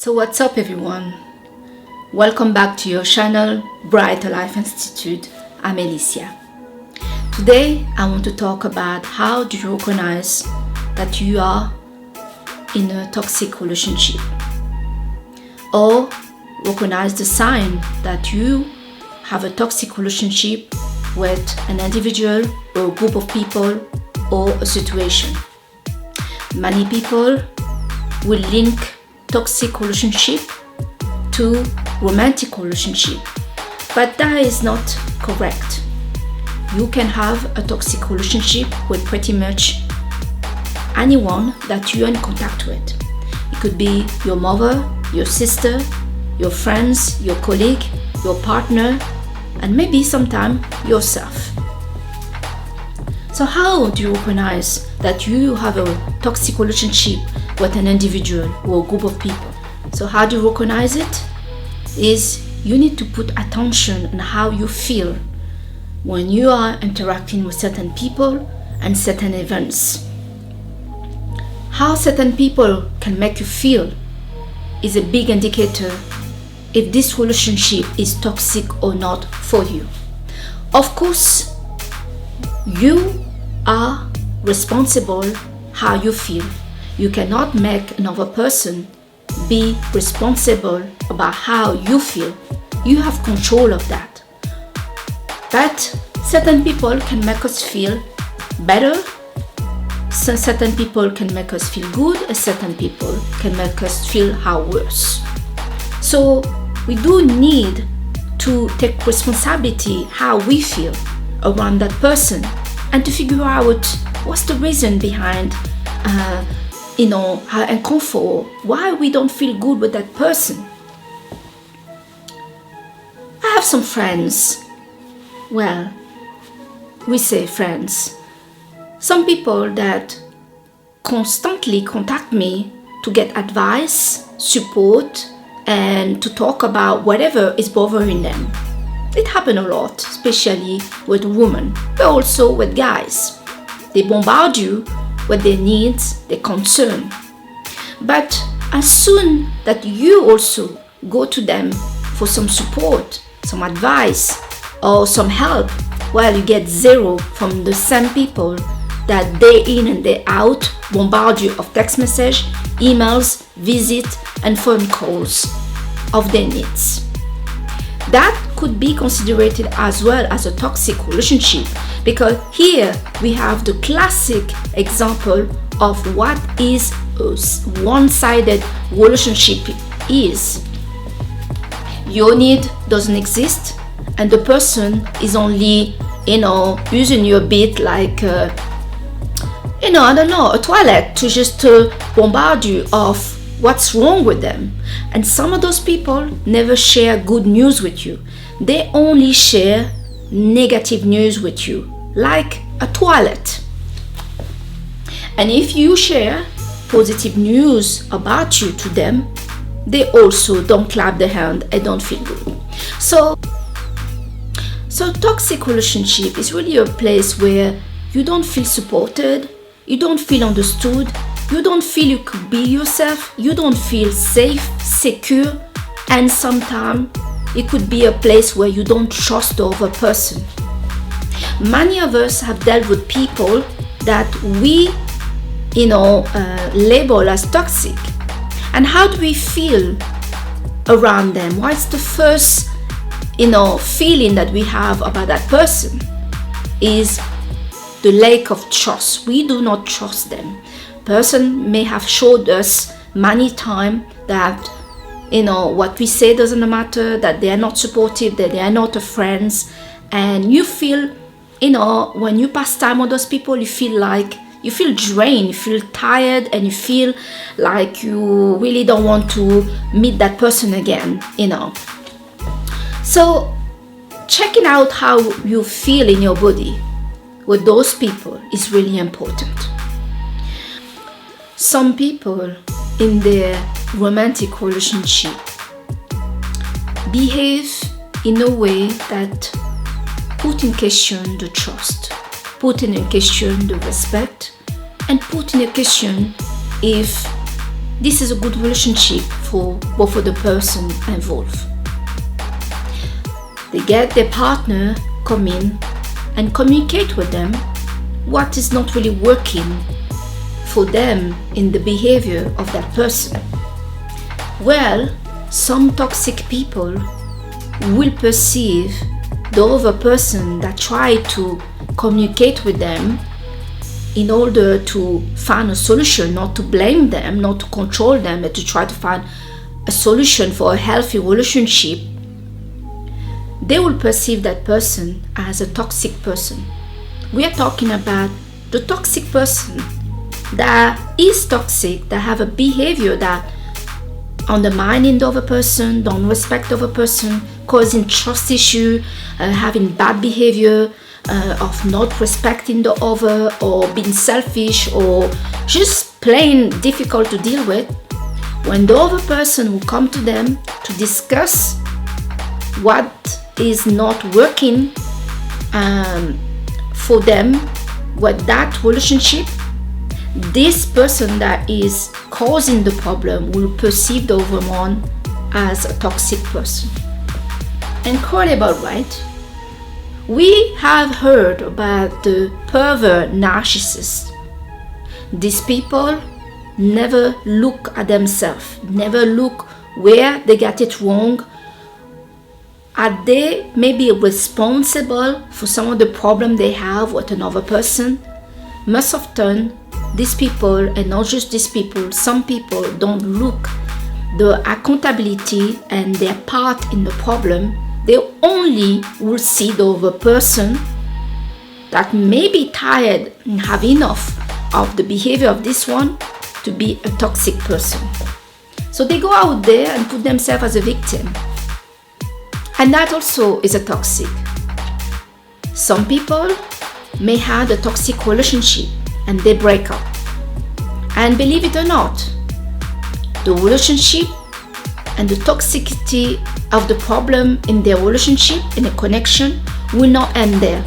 So what's up everyone? Welcome back to your channel Brighter Life Institute. I'm Alicia. Today I want to talk about how do you recognize that you are in a toxic relationship, or recognize the sign that you have a toxic relationship with an individual or a group of people or a situation. Many people will link toxic relationship to romantic relationship, but that is not correct. You can have a toxic relationship with pretty much anyone that you're in contact with. It could be your mother, your sister, your friends, your colleague, your partner, and maybe sometime yourself. So how do you recognize that you have a toxic relationship with an individual or a group of people? So how do you recognize it? Is you need to put attention on how you feel when you are interacting with certain people and certain events. How certain people can make you feel is a big indicator if this relationship is toxic or not for you. Of course, you are responsible how you feel. You cannot make another person be responsible about how you feel. You have control of that. But certain people can make us feel better. Certain people can make us feel good, and certain people can make us feel how worse. So we do need to take responsibility how we feel around that person, and to figure out what's the reason behind our uncomfort, why we don't feel good with that person. I have some friends, well, we say friends, some people that constantly contact me to get advice, support, and to talk about whatever is bothering them. It happens a lot, especially with women, but also with guys. They bombard you with their needs, their concern. But as soon that you also go to them for some support, some advice, or some help, well, you get zero from the same people that day in and day out bombard you of text message, emails, visits, and phone calls of their needs. That could be considered as well as a toxic relationship, because here we have the classic example of what is a one-sided relationship is. Your need doesn't exist, and the person is only, using you a bit like, I don't know, a toilet to just bombard you of what's wrong with them. And some of those people never share good news with you. They only share negative news with you, like a toilet. And if you share positive news about you to them, they also don't clap their hand and don't feel good. So toxic relationship is really a place where you don't feel supported, you don't feel understood, you don't feel you could be yourself, you don't feel safe, secure, and sometimes it could be a place where you don't trust the other person. Many of us have dealt with people that we, label as toxic. And how do we feel around them? What's the first, feeling that we have about that person? Is the lack of trust. We do not trust them. Person may have showed us many times that what we say doesn't matter, that they are not supportive, that they are not friends, and you feel when you pass time with those people, you feel drained, you feel tired, and you feel like you really don't want to meet that person again. So checking out how you feel in your body with those people is really important. Some people in their romantic relationship behave in a way that put in question the trust, put in question the respect, and put in question if this is a good relationship for both of the person involved. They get their partner come in and communicate with them what is not really working for them in the behavior of that person. Well, some toxic people will perceive the other person that try to communicate with them in order to find a solution, not to blame them, not to control them, but to try to find a solution for a healthy relationship. They will perceive that person as a toxic person. We are talking about the toxic person that is toxic, that have a behavior that undermining the other person, don't respect the other person, causing trust issue, having bad behavior, of not respecting the other, or being selfish, or just plain difficult to deal with. When the other person will come to them to discuss what is not working for them with that relationship, this person that is causing the problem will perceive the other one as a toxic person. Incredible, right? We have heard about the pervert narcissist. These people never look at themselves, never look where they got it wrong. Are they maybe responsible for some of the problem they have with another person? Most often, these people, and not just these people, some people don't look the accountability and their part in the problem. They only will see the other person that may be tired and have enough of the behavior of this one to be a toxic person. So they go out there and put themselves as a victim. And that also is a toxic. Some people may have a toxic relationship and they break up. And believe it or not, the relationship and the toxicity of the problem in their relationship, in a connection, will not end there.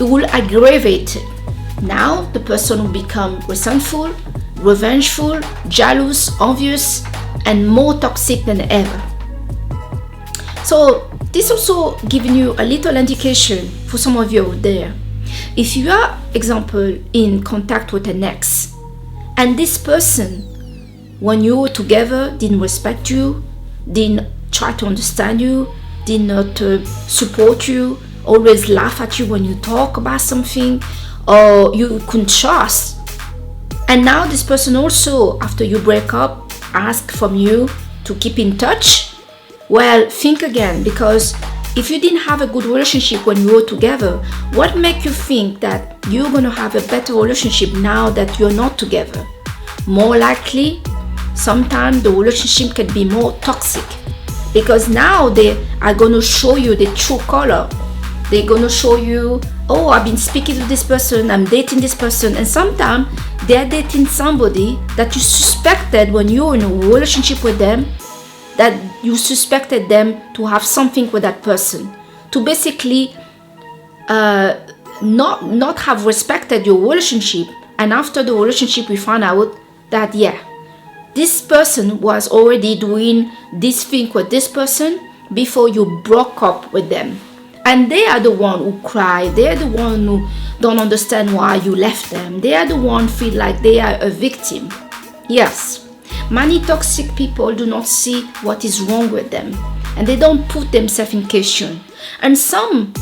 It will aggravate it. Now the person will become resentful, revengeful, jealous, envious, and more toxic than ever. So this also giving you a little indication for some of you out there. If you are, example, in contact with an ex, and this person, when you were together, didn't respect you, didn't try to understand you, did not support you, always laugh at you when you talk about something, or you couldn't trust. And now this person also, after you break up, ask from you to keep in touch. Well, think again, because if you didn't have a good relationship when you were together, what makes you think that you're going to have a better relationship now that you're not together? More likely, sometimes the relationship can be more toxic, because now they are going to show you the true color. They're going to show you, oh, I've been speaking to this person, I'm dating this person, and sometimes they're dating somebody that you suspected when you were in a relationship with them, that you suspected them to have something with that person, to basically not have respected your relationship. And after the relationship, we found out that, yeah, this person was already doing this thing with this person before you broke up with them. And they are the one who cry. They are the one who don't understand why you left them. They are the one feel like they are a victim. Yes. Many toxic people do not see what is wrong with them, and they don't put themselves in question. And some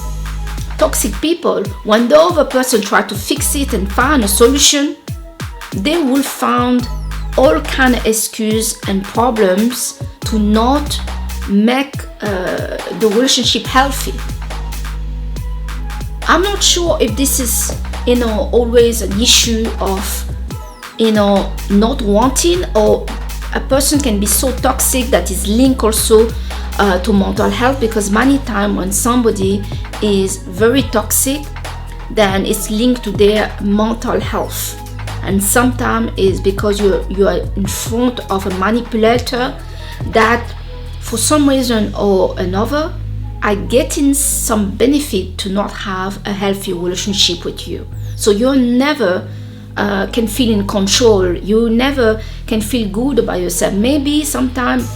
toxic people, when the other person try to fix it and find a solution, they will find all kind of excuses and problems to not make the relationship healthy. I'm not sure if this is, always an issue of, not wanting, or a person can be so toxic that is linked also to mental health, because many times when somebody is very toxic, then it's linked to their mental health. And sometimes it's because you are in front of a manipulator that for some reason or another are getting some benefit to not have a healthy relationship with you. So you're never can feel in control. You never can feel good about yourself. Maybe sometimes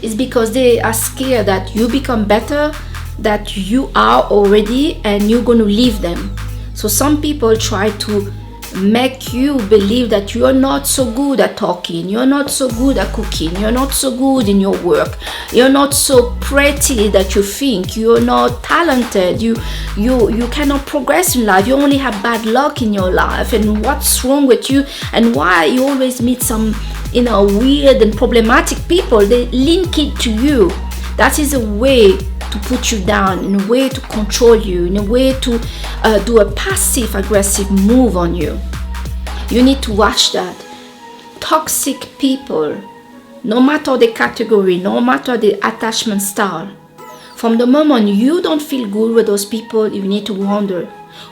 it's because they are scared that you become better, that you are already, and you're going to leave them. So some people try to make you believe that you're not so good at talking, you're not so good at cooking, you're not so good in your work, you're not so pretty that you think, you're not talented, you cannot progress in life, you only have bad luck in your life, and what's wrong with you, and why you always meet some weird and problematic people. They link it to you. That is a way to put you down, in a way to control you, in a way to do a passive aggressive move on you. You need to watch that. Toxic people, no matter the category, no matter the attachment style, from the moment you don't feel good with those people, you need to wonder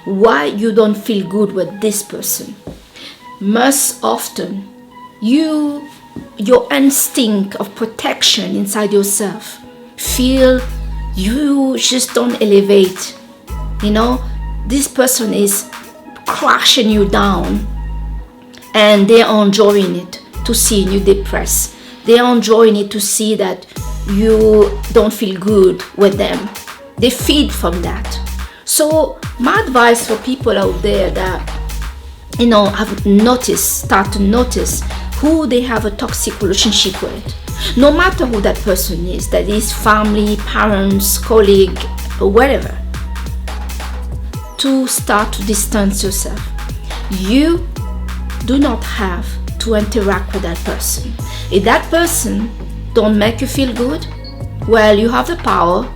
why you don't feel good with this person. Most often, your instinct of protection inside yourself feel you just don't elevate. This person is crushing you down, and they are enjoying it to see you depressed. They are enjoying it to see that you don't feel good with them. They feed from that. So my advice for people out there that have start to notice who they have a toxic relationship with, no matter who that person is, that is family, parents, colleague, or whatever, to start to distance yourself. You do not have to interact with that person. If that person don't make you feel good, well, you have the power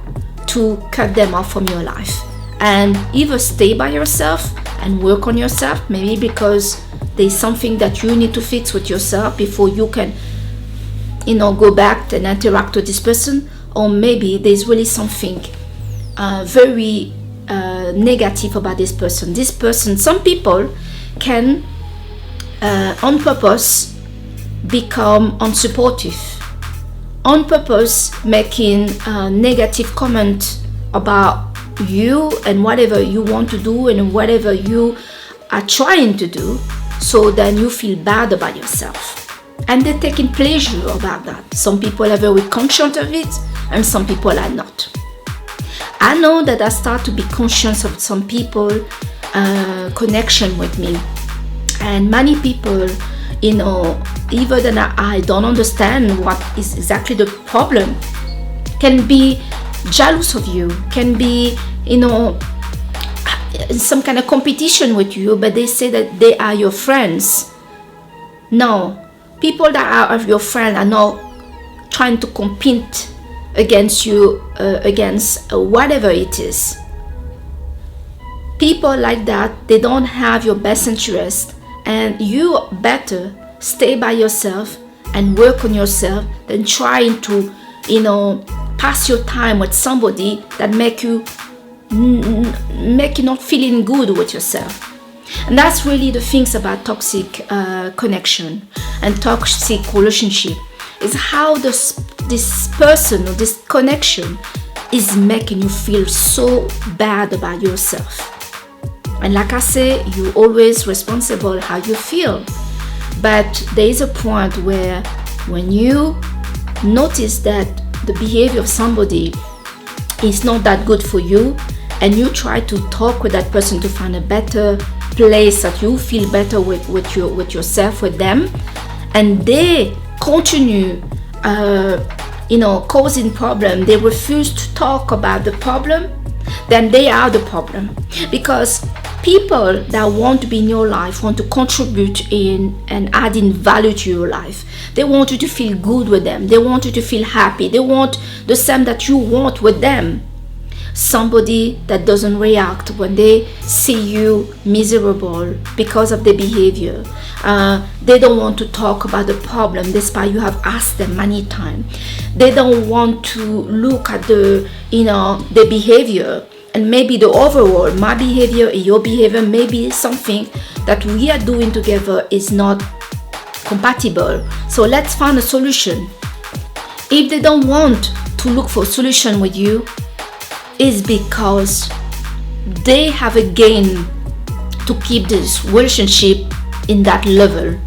to cut them off from your life and either stay by yourself and work on yourself, maybe because there's something that you need to fix with yourself before you can go back and interact with this person, or maybe there's really something very negative about this person. Some people can on purpose become unsupportive, on purpose making negative comment about you and whatever you want to do and whatever you are trying to do, so then you feel bad about yourself. And they're taking pleasure about that. Some people are very conscious of it, and some people are not. I know that I start to be conscious of some people connection with me, and many people, even than I don't understand what is exactly the problem, can be jealous of you, can be some kind of competition with you, but they say that they are your friends. No, people that are your friend are not trying to compete against you, against whatever it is. People like that, they don't have your best interest, and you better stay by yourself and work on yourself than trying to pass your time with somebody that make you not feeling good with yourself. And that's really the things about toxic connection and toxic relationship, is how this person or this connection is making you feel so bad about yourself. And like I say, you're always responsible how you feel. But there is a point where when you notice that the behavior of somebody is not that good for you, and you try to talk with that person to find a better place that you feel better with yourself, with them, and they continue causing problem, they refuse to talk about the problem, then they are the problem. Because people that want to be in your life want to contribute in and add in value to your life. They want you to feel good with them. They want you to feel happy. They want the same that you want with them. Somebody that doesn't react when they see you miserable because of their behavior. They don't want to talk about the problem despite you have asked them many times. They don't want to look at the behavior, and maybe the overall, my behavior and your behavior, maybe something that we are doing together is not compatible. So let's find a solution. If they don't want to look for a solution with you, is because they have a gain to keep this relationship in that level,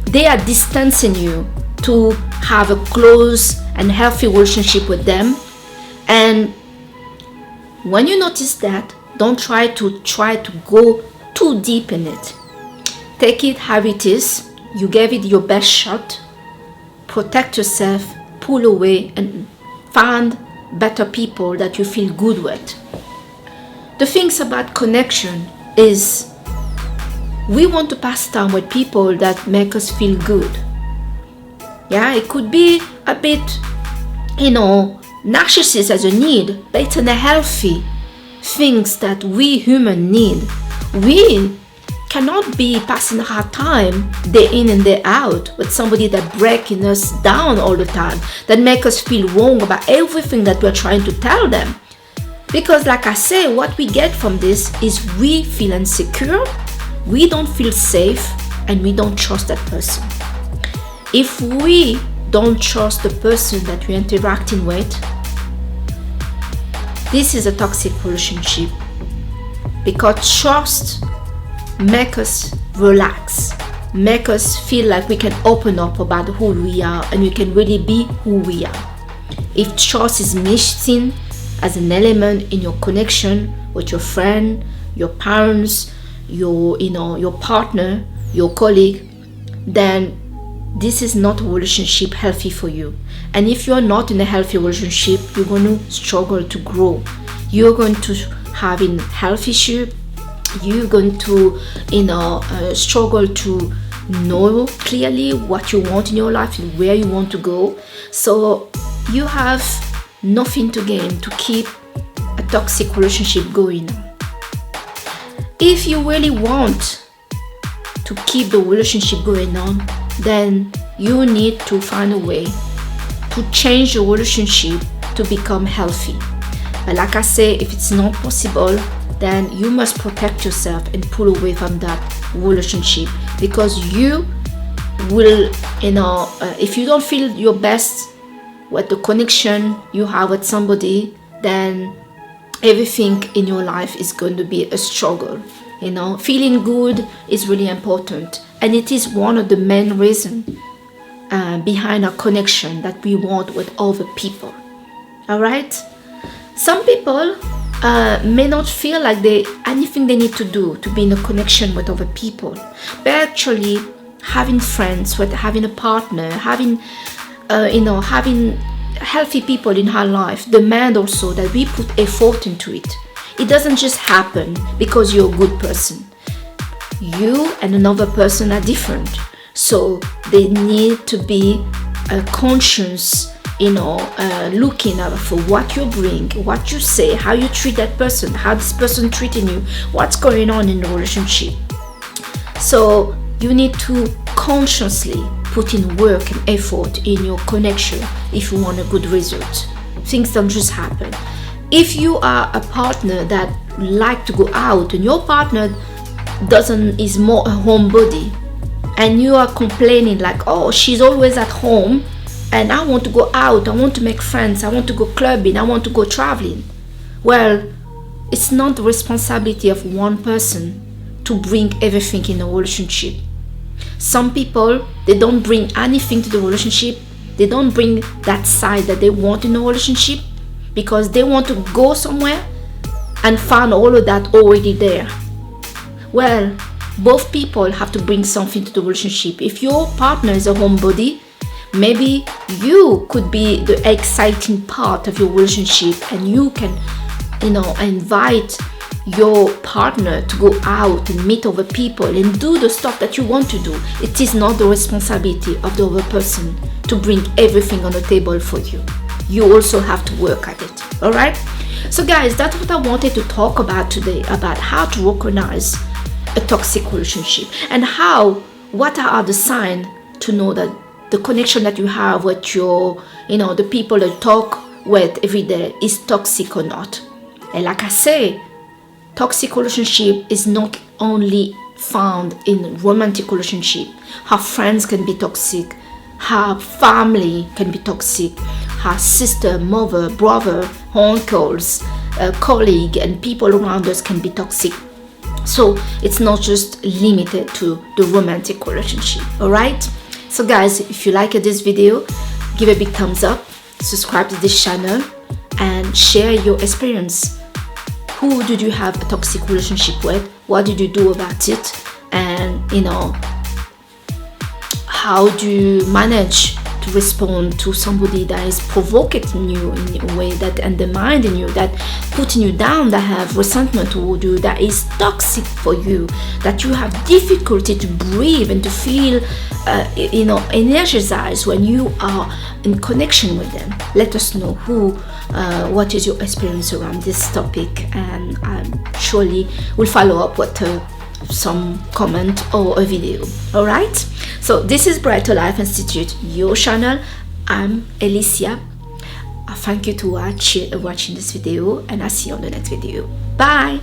they are distancing you to have a close and healthy relationship with them. And when you notice that, don't try to go too deep in it. Take it how it is. You gave it your best shot. Protect yourself, pull away, and find better people that you feel good with. The things about connection is we want to pass time with people that make us feel good. Yeah, it could be a bit, narcissist as a need, but it's a healthy things that we human need. We cannot be passing our time day in and day out with somebody that breaking us down all the time, that make us feel wrong about everything that we're trying to tell them. Because like I say, what we get from this is we feel insecure, we don't feel safe, and we don't trust that person. If we don't trust the person that we're interacting with, this is a toxic relationship, because trust make us relax, make us feel like we can open up about who we are and we can really be who we are. If trust is missing as an element in your connection with your friend, your parents, your partner, your colleague, then this is not a relationship healthy for you. And if you're not in a healthy relationship, you're going to struggle to grow. You're going to have a health issue. You're going to struggle to know clearly what you want in your life and where you want to go. So you have nothing to gain to keep a toxic relationship going. If you really want to keep the relationship going on, then you need to find a way to change the relationship to become healthy. But like I say, if it's not possible, then you must protect yourself and pull away from that relationship, because you will, if you don't feel your best with the connection you have with somebody, then everything in your life is going to be a struggle. Feeling good is really important, and it is one of the main reasons behind our connection that we want with other people. All right? Some people may not feel like anything they need to do to be in a connection with other people, but actually having friends, with having a partner, having healthy people in our life demand also that we put effort into it. It doesn't just happen because you're a good person. You and another person are different, so they need to be conscious, looking out for what you bring, what you say, how you treat that person, how this person treating you, what's going on in the relationship. So you need to consciously put in work and effort in your connection if you want a good result. Things don't just happen. If you are a partner that like to go out and your partner is more a homebody, and you are complaining like, oh, she's always at home and I want to go out, I want to make friends, I want to go clubbing, I want to go traveling. Well, it's not the responsibility of one person to bring everything in a relationship. Some people, they don't bring anything to the relationship. They don't bring that side that they want in a relationship, because they want to go somewhere and find all of that already there. Well, both people have to bring something to the relationship. If your partner is a homebody, maybe you could be the exciting part of your relationship, and you can, invite your partner to go out and meet other people and do the stuff that you want to do. It is not the responsibility of the other person to bring everything on the table for you. You also have to work at it. All right? So guys, that's what I wanted to talk about today, about how to recognize a toxic relationship and what are the signs to know that the connection that you have with your, the people that you talk with every day is toxic or not. And like I say, toxic relationship is not only found in romantic relationship. Her friends can be toxic. Her family can be toxic. Her sister, mother, brother, uncles, colleague, and people around us can be toxic. So it's not just limited to the romantic relationship. All right, so guys, if you like this video, give a big thumbs up, subscribe to this channel, and share your experience. Who did you have a toxic relationship with? What did you do about it? And how do you manage to respond to somebody that is provoking you in a way that undermining you, that putting you down, that have resentment toward you, that is toxic for you, that you have difficulty to breathe and to feel energized when you are in connection with them? Let us know what is your experience around this topic, and surely we'll follow up with some comment or a video. All right, so this is Brighter Life Institute, your channel. I'm Alicia. Thank you to watching this video, and I'll see you on the next video. Bye.